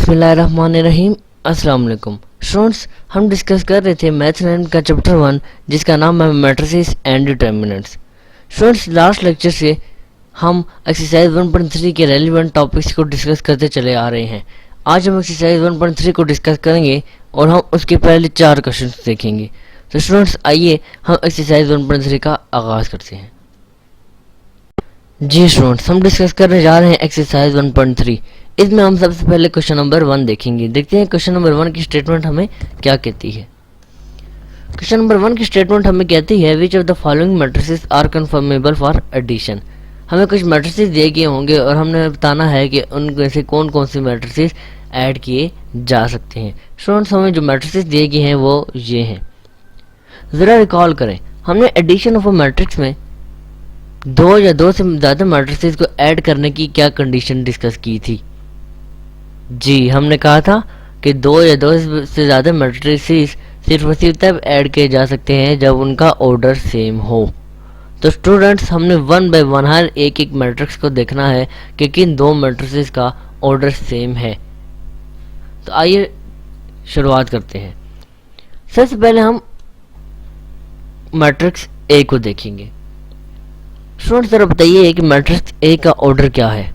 बिस्मिल्लाहिर्रहमानिर्रहीम। अस्सलाम वालेकुम स्टूडेंट्स, हम डिस्कस कर रहे थे मैथ्स 9 का चैप्टर 1 जिसका नाम है matrices and determinants. Students, last lecture से हम एक्सरसाइज 1.3 के रेलिवेंट टॉपिक्स को डिस्कस करते चले आ रहे हैं। आज हम एक्सरसाइज 1.3 को डिस्कस करेंगे और हम उसके पहले 4 क्वेश्चन देखेंगे। तो स्टूडेंट्स, आइए हम एक्सरसाइज 1.3 का आगाज़ करते हैं। जी स्टूडेंट्स, हम डिस्कस करने जा रहे हैं एक्सरसाइज 1.3। इसमें हम सबसे पहले क्वेश्चन नंबर 1 देखेंगे। देखते हैं क्वेश्चन नंबर 1 की स्टेटमेंट हमें क्या कहती है। क्वेश्चन नंबर 1 की स्टेटमेंट हमें कहती है which of the following matrices are conformable for addition. हमें कुछ मैट्रिसेस दिए गए होंगे और हमने बताना है कि उनमें से कौन कौन से मैट्रिसेस ऐड किए जा सकते हैं। स्टूडेंट्स, हमें जो मैट्रिसेस दिए गए हैं वो ये हैं। ज़रा रिकॉल करें, हमने एडिशन ऑफ अ मैट्रिक्स में दो या दो से ज़्यादा मैट्रिसेस को ऐड करने की क्या कंडीशन डिस्कस की थी। जी, हमने कहा था कि दो या दो से ज़्यादा मैट्रिसेस सिर्फ उसी तब ऐड किए जा सकते हैं जब उनका ऑर्डर सेम हो। तो स्टूडेंट्स, हमने 1 बाय 1 हर एक एक मैट्रिक्स को देखना है कि किन दो मैट्रिसेस का ऑर्डर सेम है। तो आइए शुरुआत करते हैं। सबसे पहले हम मैट्रिक्स ए को देखेंगे। स्टूडेंट्स, जरा बताइए कि मैट्रिक्स ए का ऑर्डर क्या है।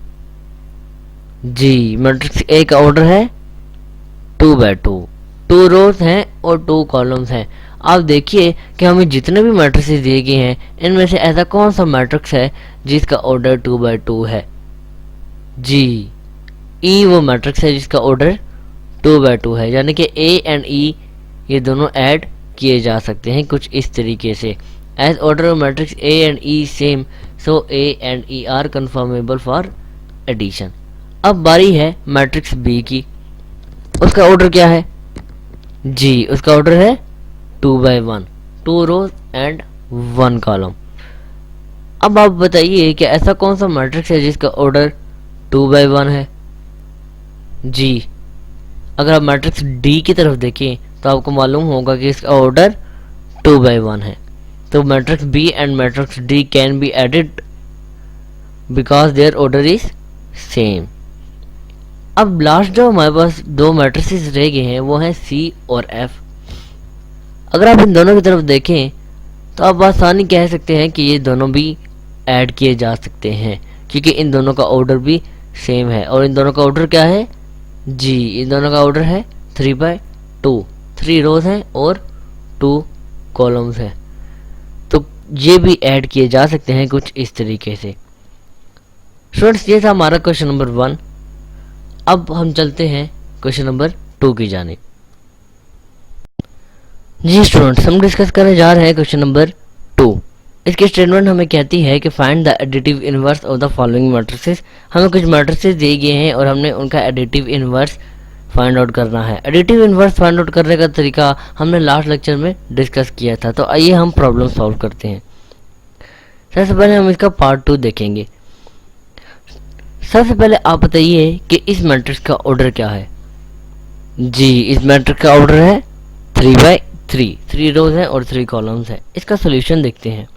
जी, मैट्रिक्स ए का ऑर्डर है 2 बाय 2, 2 रोज हैं और 2 कॉलम्स हैं। आप देखिए कि हमें जितने भी मैट्रिसेस दिए गए हैं इनमें से ऐसा कौन सा मैट्रिक्स है जिसका ऑर्डर 2 बाय 2 है। जी, ई वो मैट्रिक्स है जिसका ऑर्डर 2 बाय 2 है, यानी कि ए एंड ई ये दोनों ऐड किए जा सकते हैं कुछ इस तरीके से। As order of matrix A and E same, so A and E are conformable for addition. अब बारी है मैट्रिक्स बी की। उसका ऑर्डर क्या है। जी, उसका ऑर्डर है 2 बाय 1, 2 रोज एंड 1 कॉलम। अब आप बताइए कि ऐसा कौन सा मैट्रिक्स है जिसका ऑर्डर 2 बाय 1 है। जी, अगर आप मैट्रिक्स डी की तरफ देखें तो आपको मालूम होगा कि इसका ऑर्डर 2 बाय 1 है। तो matrix B and matrix D can be added because their order is same. अब लास्ट जो हमारे पास दो मैट्रिसेस रह गए हैं वो हैं सी और एफ। अगर आप इन दोनों की तरफ देखें तो आप आसानी कह सकते हैं कि ये दोनों भी ऐड किए जा सकते हैं क्योंकि इन दोनों का ऑर्डर भी सेम है। और इन दोनों का ऑर्डर क्या है। जी, इन दोनों का ऑर्डर है 3 बाय 2, 3 रोज हैं और 2 कॉलम्स हैं। तो ये भी ऐड किए जा सकते हैं कुछ इस तरीके से। स्टूडेंट्स, ये था हमारा क्वेश्चन नंबर 1। अब हम चलते हैं क्वेश्चन नंबर 2 की जानिब। जी स्टूडेंट्स, हम डिस्कस करने जा रहे हैं क्वेश्चन नंबर 2। इसकी स्टेटमेंट हमें कहती है कि find the additive inverse of the following matrices. हमें कुछ मैट्रिसेस दिए गए हैं और हमने उनका एडिटिव इनवर्स फाइंड आउट करना है। एडिटिव इनवर्स फाइंड आउट करने का तरीका हमने लास्ट लेक्चर में डिस्कस किया था। तो आइए हम प्रॉब्लम सॉल्व करते हैं। सबसे पहले हम इसका पार्ट 2 देखेंगे। सबसे पहले आप बताइए कि इस मैट्रिक्स का ऑर्डर क्या है। जी, इस मैट्रिक्स का ऑर्डर है 3 बाय 3, 3 रोज हैं और 3 कॉलम्स हैं। इसका सॉल्यूशन देखते हैं।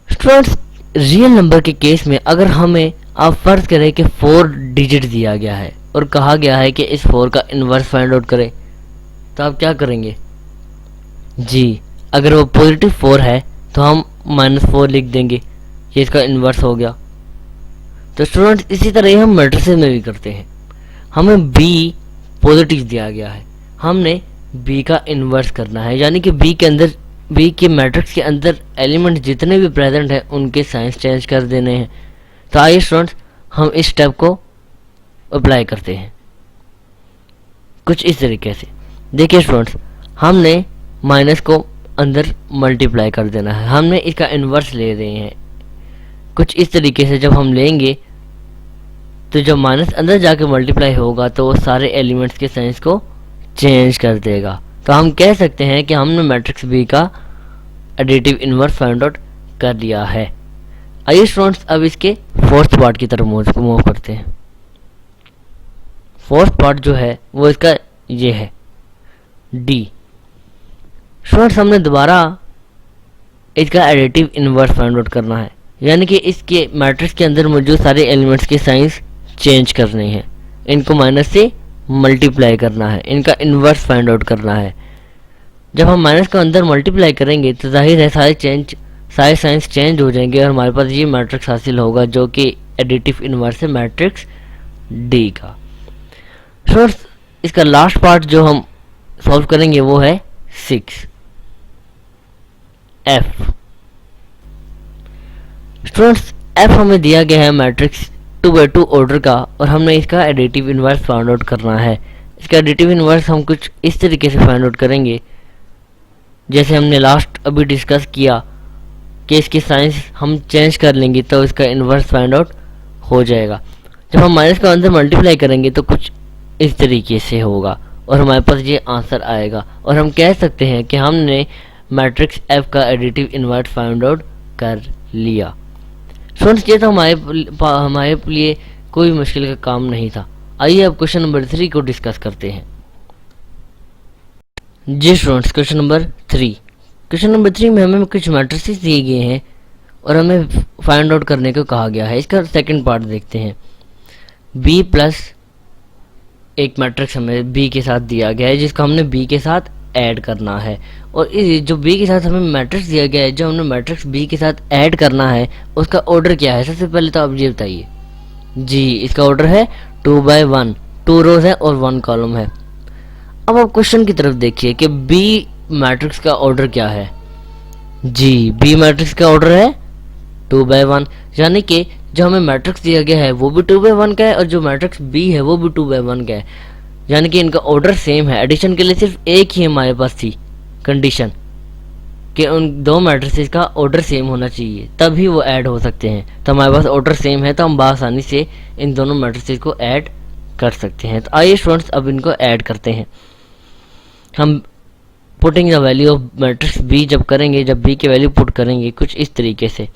स्टूडेंट्स, रियल नंबर के केस में अगर हमें आप फर्ज करें कि 4 डिजिट दिया गया है और कहा गया है कि इस 4 का इन्वर्स फाइंड आउट करें, तो आप क्या करेंगे। जी, अगर वो पॉजिटिव 4 है तो हम -4 लिख देंगे, ये इसका इन्वर्स हो गया। तो स्टूडेंट्स, इसी तरह ही हम मैट्रिसेस में भी करते हैं। हमें बी पॉजिटिव दिया गया है, हमने बी का इन्वर्स करना है, यानी कि बी के अंदर, बी के मैट्रिक्स के अंदर एलिमेंट जितने भी प्रेजेंट हैं उनके साइंस चेंज कर देने हैं। तो आइए स्टूडेंट्स, हम इस स्टेप को अप्लाई करते हैं कुछ इस तरीके से। देखिए स्टूडेंट्स, हमने माइनस को अंदर मल्टीप्लाई कर देना है, हमने इसका इन्वर्स ले रहे हैं कुछ इस तरीके से। जब हम लेंगे तो जब माइनस अंदर जाके मल्टीप्लाई होगा तो वो सारे एलिमेंट्स के साइंस को चेंज कर देगा। तो हम कह सकते हैं कि हमने मैट्रिक्स बी का एडिटिव इनवर्स फाइंड आउट कर लिया है। आइए स्टूडेंट्स, अब इसके फोर्थ पार्ट की तरफ मूव करते हैं। फोर्थ पार्ट जो है वो इसका ये है डी। स्टूडेंट्स, हमने दोबारा इसका एडिटिव इनवर्स फाइंड आउट करना है, यानी कि इसके मैट्रिक्स के अंदर मौजूद सारे एलिमेंट्स के साइंस चेंज करने हैं। इनको माइनस से मल्टीप्लाई करना है, इनका इन्वर्स फाइंड आउट करना है। जब हम माइनस को अंदर मल्टीप्लाई करेंगे तो जाहिर है सारे साइंस चेंज हो जाएंगे और हमारे पास ये मैट्रिक्स हासिल होगा जो कि एडिटिव इन्वर्स है मैट्रिक्स डी का। स्टूडेंट्स इसका लास्ट पार्ट जो हम सॉल्व करेंगे वो है 6 एफ। स्टूडेंट्स एफ हमें दिया गया है मैट्रिक्स 2x2 ऑर्डर का और हमने इसका एडिटिव इन्वर्स फाइंड आउट करना है। इसका एडिटिव इन्वर्स हम कुछ इस तरीके से फाइंड आउट करेंगे जैसे हमने लास्ट अभी डिस्कस किया कि इसकी साइंस हम चेंज कर लेंगे तो इसका इन्वर्स फाइंड आउट हो जाएगा। जब हम माइनस को अंदर मल्टीप्लाई करेंगे तो कुछ इस तरीके से होगा और हमारे पास ये आंसर आएगा और हम कह सकते हैं कि हमने मैट्रिक्स एफ का एडिटिव इन्वर्स फाइंड आउट कर लिया। स्टूडेंट्स ये तो हमारे लिए कोई मुश्किल का काम नहीं था। आइए अब क्वेश्चन नंबर 3 को डिस्कस करते हैं। जी स्टूडेंट्स क्वेश्चन नंबर 3 में हमें कुछ मैट्रिसेस दिए गए हैं और हमें फाइंड आउट करने को कहा गया है। इसका सेकंड पार्ट देखते हैं। बी प्लस एक मैट्रिक्स हमें बी के साथ दिया गया है जिसको हमने बी के साथ ऐड करना है और जो बी के साथ हमें मैट्रिक्स दिया गया है जो हमने मैट्रिक्स बी के साथ ऐड करना है उसका ऑर्डर क्या है। सबसे पहले तो आप ये बताइए। जी इसका ऑर्डर है 2/1, 2 रोज है और 1 कॉलम है। अब आप क्वेश्चन की तरफ देखिए कि बी मैट्रिक्स का ऑर्डर क्या है। जी बी मैट्रिक्स का ऑर्डर है 2/1 यानी कि जो हमें मैट्रिक्स दिया गया है वो भी 2/1 का है और जो मैट्रिक्स बी है वो भी 2/1 का है यानी कि इनका ऑर्डर सेम है। एडिशन के लिए सिर्फ एक ही हमारे पास थी कंडीशन कि उन दो मैट्रिसेस का ऑर्डर सेम होना चाहिए तभी वो ऐड हो सकते हैं। तो हमारे पास ऑर्डर सेम है तो हम आसानी से इन दोनों मैट्रिसेस को ऐड कर सकते हैं। तो आइए स्टूडेंट्स अब इनको ऐड करते हैं। हम putting the value of matrix B जब करेंगे, जब बी की वैल्यू पुट करेंगे कुछ इस तरीके से,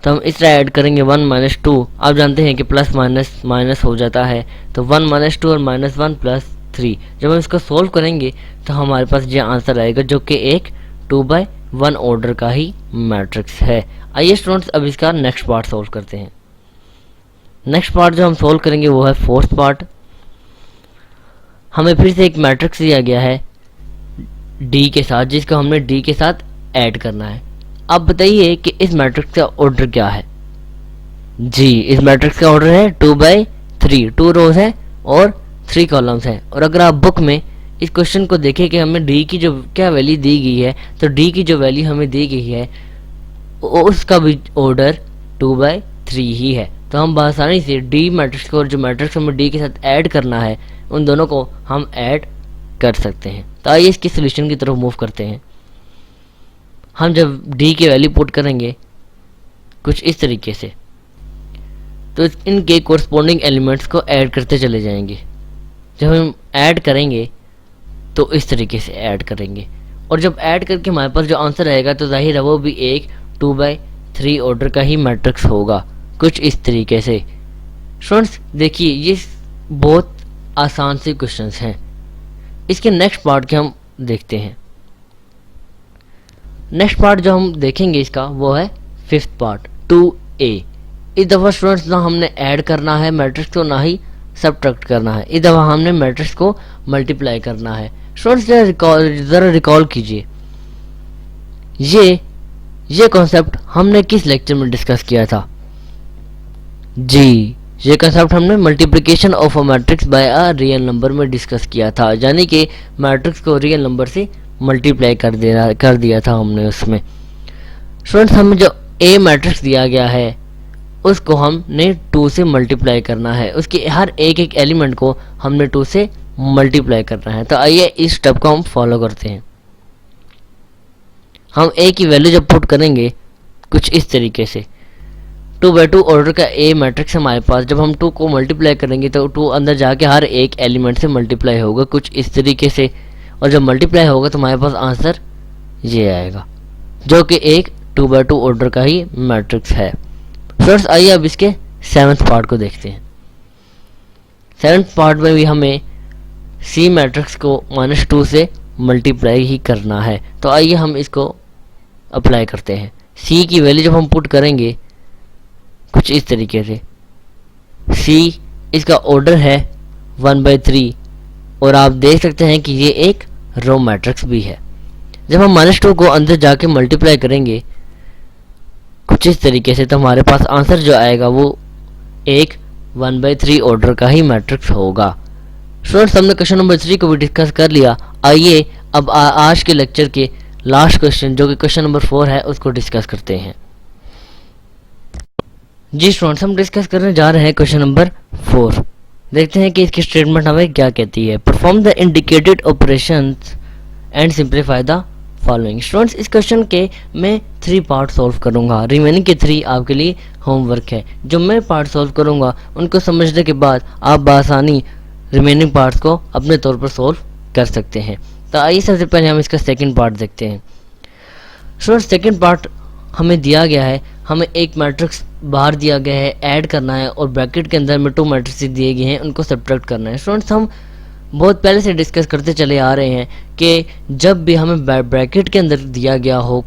तो हम इस तरह ऐड करेंगे 1 - 2। आप जानते हैं कि प्लस माइनस माइनस हो जाता है तो 1 - 2 और -1 + 3। जब हम इसको सोल्व करेंगे तो हमारे पास ये आंसर आएगा जो कि एक 2/1 ऑर्डर का ही मैट्रिक्स है। आइए स्टूडेंट्स अब इसका नेक्स्ट पार्ट सोल्व करते हैं। नेक्स्ट पार्ट जो हम सोल्व करेंगे वो है फोर्थ पार्ट। हमें फिर से एक मैट्रिक्स दिया गया है डी के साथ जिसको हमने डी के साथ ऐड करना है। अब बताइए कि इस मैट्रिक्स का ऑर्डर क्या है। जी इस मैट्रिक्स का ऑर्डर है 2/3, 2 रोज है और 3 कॉलम्स हैं। और अगर आप बुक में इस क्वेश्चन को देखें कि हमें डी की जो क्या वैल्यू दी गई है तो डी की जो वैल्यू हमें दी गई है उसका भी ऑर्डर 2/3 ही है। तो हम आसानी से डी मैट्रिक्स को और जो मैट्रिक्स हमें डी के साथ ऐड करना है उन दोनों को हम ऐड कर सकते हैं। तो आइए इसकी सोल्यूशन की तरफ मूव करते हैं। हम जब डी की वैल्यू पुट करेंगे कुछ इस तरीके से तो इनके कोरस्पॉन्डिंग एलिमेंट्स को ऐड करते चले जाएंगे। जब हम ऐड करेंगे तो इस तरीके से ऐड करेंगे और जब ऐड करके हमारे पास जो आंसर आएगा तो जाहिर है वो भी एक 2/3 ऑर्डर का ही मैट्रिक्स होगा कुछ इस तरीके से। स्टूडेंट्स देखिए ये बहुत आसान से क्वेश्चंस हैं। इसके नेक्स्ट पार्ट के हम देखते हैं। नेक्स्ट पार्ट जो हम देखेंगे इसका वो है फिफ्थ पार्ट 2a। इस दफ़ा स्टूडेंट्स ना हमने ऐड करना है मैट्रिक्स को ना ही सब्ट्रैक्ट करना है। इस दफ़ा हमने मैट्रिक्स को मल्टीप्लाई करना है। स्टूडेंट्स ज़रा रिकॉल कीजिए ये कॉन्सेप्ट हमने किस लेक्चर में डिस्कस किया था। जी ये कंसेप्ट हमने multiplication of a matrix bye a real number में डिस्कस किया था यानी कि मैट्रिक्स को रियल नंबर से मल्टीप्लाई कर दिया था हमने उसमें। स्टूडेंट्स हमें जो ए मैट्रिक्स दिया गया है उसको हमने 2 से मल्टीप्लाई करना है। उसके हर एक एलिमेंट को हमने 2 से मल्टीप्लाई करना है। तो आइए इस स्टेप को हम फॉलो करते हैं। हम ए की वैल्यू जब पुट करेंगे कुछ इस तरीके से 2/2 ऑर्डर का ए मैट्रिक्स हमारे पास, जब हम 2 को मल्टीप्लाई करेंगे तो 2 अंदर जाके हर एक एलिमेंट से मल्टीप्लाई होगा कुछ इस तरीके से और जब मल्टीप्लाई होगा तो हमारे पास आंसर ये आएगा जो कि एक 2/2 ऑर्डर का ही मैट्रिक्स है। फ्रेंड्स आइए अब इसके 7th पार्ट को देखते हैं। 7th पार्ट में भी हमें सी मैट्रिक्स को -2 से मल्टीप्लाई ही करना है। तो आइए हम इसको अप्लाई करते हैं। सी की वैल्यू जब हम पुट करेंगे कुछ इस तरीके से सी इसका ऑर्डर है 1/3 और आप देख सकते हैं कि ये एक रो मैट्रिक्स भी है। जब हम -2 को अंदर जाके मल्टीप्लाई करेंगे कुछ इस तरीके से, तो हमारे पास आंसर जो आएगा वो एक 1/3 ऑर्डर का ही मैट्रिक्स होगा। स्टूडेंट्स, हमने क्वेश्चन नंबर 3 को भी डिस्कस कर लिया। आइए अब आज के लेक्चर के लास्ट क्वेश्चन जो कि क्वेश्चन नंबर 4 है उसको डिस्कस करते हैं। जी स्टूडेंट्स, हम डिस्कस करने जा रहे हैं क्वेश्चन नंबर 4। देखते हैं कि इसकी स्टेटमेंट हमें क्या कहती है। Perform the indicated operations and simplify the following. Students, इस क्वेश्चन के मैं 3 पार्ट सॉल्व करूंगा। रिमेनिंग के 3 आपके लिए होमवर्क है। जो मैं पार्ट सॉल्व करूंगा उनको समझने के बाद आप बआसानी रिमेनिंग पार्ट्स को अपने तौर पर सॉल्व कर सकते हैं। तो आइए सबसे पहले हम इसका सेकंड पार्ट देखते हैं। स्टूडेंट्स, सेकंड पार्ट हमें दिया गया है, हमें एक मैट्रिक्स बाहर दिया गया है, ऐड करना है और ब्रैकेट के अंदर में 2 मैट्रिक्स दिए गए हैं, उनको सब्ट्रैक्ट करना है। स्टूडेंट्स, हम बहुत पहले से डिस्कस करते चले आ रहे हैं कि जब भी हमें ब्रैकेट के अंदर दिया गया हो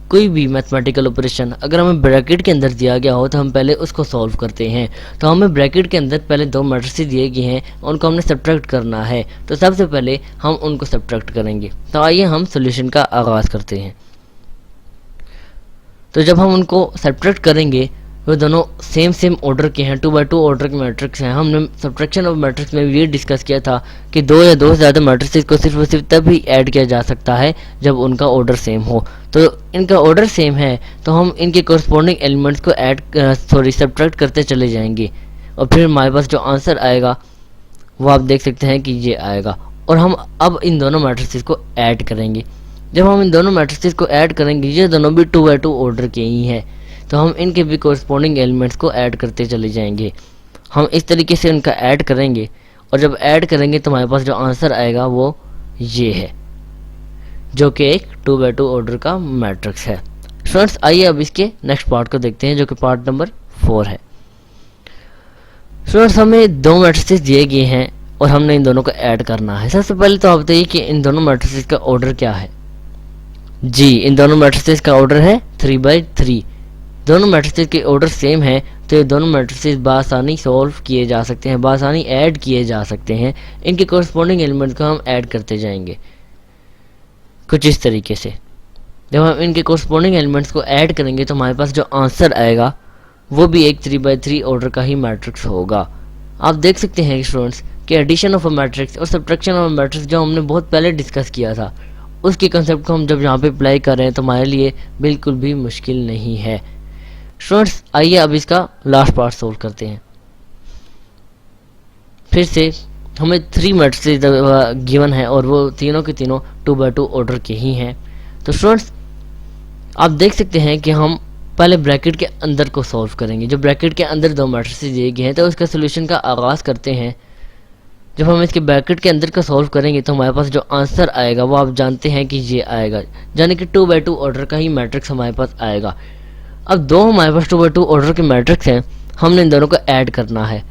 कोई भी मैथमेटिकल ऑपरेशन, अगर हमें ब्रैकेट के अंदर दिया गया हो तो हम पहले उसको सॉल्व करते हैं। तो हमें ब्रैकेट के अंदर पहले 2 मैट्रिक्स दिए गए हैं, उनको हमने सब्ट्रैक्ट करना है। तो सबसे पहले हम उनको सब्ट्रैक्ट करेंगे। तो आइए हम सॉल्यूशन का आगाज़ करते हैं। तो जब हम उनको सब्ट्रैक्ट करेंगे वो दोनों सेम ऑर्डर के हैं, 2/2 ऑर्डर के मैट्रिक्स हैं। हमने सब्ट्रैक्शन ऑफ मैट्रिक्स में ये डिस्कस किया था कि 2 या 2 से ज़्यादा मैट्रिक्स को सिर्फ और सिर्फ तब ही ऐड किया जा सकता है जब उनका ऑर्डर सेम हो। तो इनका ऑर्डर सेम है तो हम इनके कोरस्पॉन्डिंग एलिमेंट्स को सब्ट्रैक्ट करते चले जाएंगे और फिर हमारे पास जो आंसर आएगा वो आप देख सकते हैं कि ये आएगा। और हम अब इन दोनों मैट्रिक्स को ऐड करेंगे। जब हम इन दोनों मैट्रिक्स को ऐड करेंगे, ये दोनों भी 2/2 ऑर्डर के ही हैं, तो हम इनके भी कोरस्पॉन्डिंग एलिमेंट्स को ऐड करते चले जाएंगे। हम इस तरीके से इनका ऐड करेंगे और जब ऐड करेंगे तो हमारे पास जो आंसर आएगा वो ये है, जो कि एक 2/2 ऑर्डर का मैट्रिक्स है। स्टूडेंट्स, आइए अब इसके नेक्स्ट पार्ट को देखते हैं जो कि पार्ट नंबर 4 है। स्टूडेंट्स, हमें 2 मैट्रिक्स दिए गए हैं और हमने इन दोनों को ऐड करना है। सबसे पहले तो आप बताइए कि इन दोनों मैट्रिक्स का ऑर्डर क्या है। जी, इन दोनों मैट्रिक्स का ऑर्डर है 3/3। दोनों मैट्रिक्स के ऑर्डर सेम है तो ये दोनों मैट्रिक्स बआसानी सॉल्व किए जा सकते हैं, बआसानी ऐड किए जा सकते हैं। इनके कोरस्पॉन्डिंग एलिमेंट को हम ऐड करते जाएंगे कुछ इस तरीके से। जब हम इनके कोरस्पॉन्डिंग एलिमेंट्स को ऐड करेंगे तो हमारे पास जो आंसर आएगा वो भी एक 3/3 ऑर्डर का ही मैट्रिक्स होगा। आप देख सकते हैं स्टूडेंट्स कि एडिशन ऑफ अ मैट्रिक्स और सब्ट्रैक्शन ऑफ अ मैट्रिक्स जो हमने बहुत पहले डिस्कस किया था उसके कंसेप्ट को हम जब यहाँ पे अप्लाई कर रहे हैं तो हमारे लिए बिल्कुल भी मुश्किल नहीं है। स्टूडेंट्स, आइए अब इसका लास्ट पार्ट सोल्व करते हैं। फिर से हमें 3 मैट्रिक्स गिवन है और वो तीनों के तीनों 2/2 ऑर्डर के ही हैं। तो स्टूडेंट्स, आप देख सकते हैं कि हम पहले ब्रैकेट के अंदर को सॉल्व करेंगे। जो ब्रैकेट के अंदर 2 मैट्रिक्स दिए गए हैं तो उसका सोल्यूशन का आगाज़ करते हैं। जब हम इसके ब्रैकेट के अंदर का सॉल्व करेंगे तो हमारे पास जो आंसर आएगा वो आप जानते हैं कि ये आएगा, यानी कि 2/2 ऑर्डर का ही मैट्रिक्स हमारे पास आएगा। अब 2 हमारे पास 2/2 ऑर्डर के मैट्रिक्स हैं, हमने इन दोनों को ऐड करना है।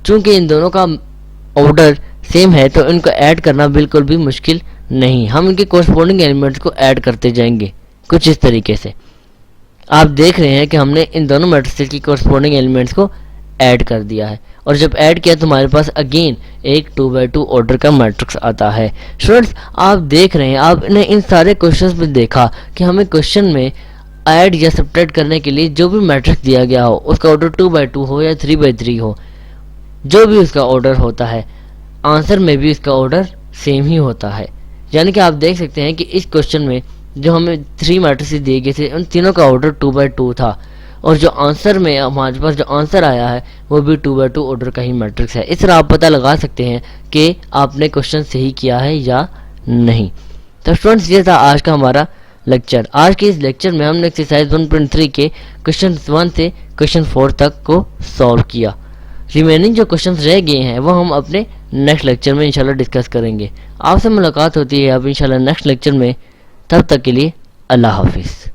चूंकि इन दोनों का ऑर्डर सेम है तो इनको ऐड करना बिल्कुल भी मुश्किल नहीं। हम इनके कोरस्पॉन्डिंग एलिमेंट्स को ऐड करते जाएंगे कुछ इस तरीके से। आप देख रहे हैं कि हमने इन दोनों मैट्रिक्स की कोरस्पॉन्डिंग एलिमेंट्स को ऐड कर दिया है और जब ऐड किया तो हमारे पास अगेन एक 2/2 ऑर्डर का मैट्रिक्स आता है। स्टूडेंट्स, आप देख रहे हैं, आपने इन सारे क्वेश्चंस में देखा कि हमें क्वेश्चन में ऐड या सब्ट्रैक्ट करने के लिए जो भी मैट्रिक्स दिया गया हो उसका ऑर्डर 2/2 हो या 3/3 हो, जो भी उसका ऑर्डर होता है आंसर में भी उसका ऑर्डर सेम ही होता है। यानी कि आप देख सकते हैं कि इस क्वेश्चन में जो हमें 3 मैट्रिक्स दिए गए थे उन तीनों का ऑर्डर 2/2 था और जो आंसर में हमारे पास जो आंसर आया है वो भी 2/2 ऑर्डर का ही मैट्रिक्स है। इस तरह आप पता लगा सकते हैं कि आपने क्वेश्चन सही किया है या नहीं। तो स्टूडेंट्स, ये था आज का हमारा लेक्चर। आज के इस लेक्चर में हमने एक्सरसाइज 1.3 के क्वेश्चन 1 से क्वेश्चन 4 तक को सॉल्व किया। रिमेनिंग जो क्वेश्चंस रह गए हैं वो हम अपने नेक्स्ट लेक्चर में इंशाल्लाह डिस्कस करेंगे। आपसे मुलाकात होती है अब इंशाल्लाह नेक्स्ट लेक्चर में। तब तक के लिए अल्लाह हाफिज़।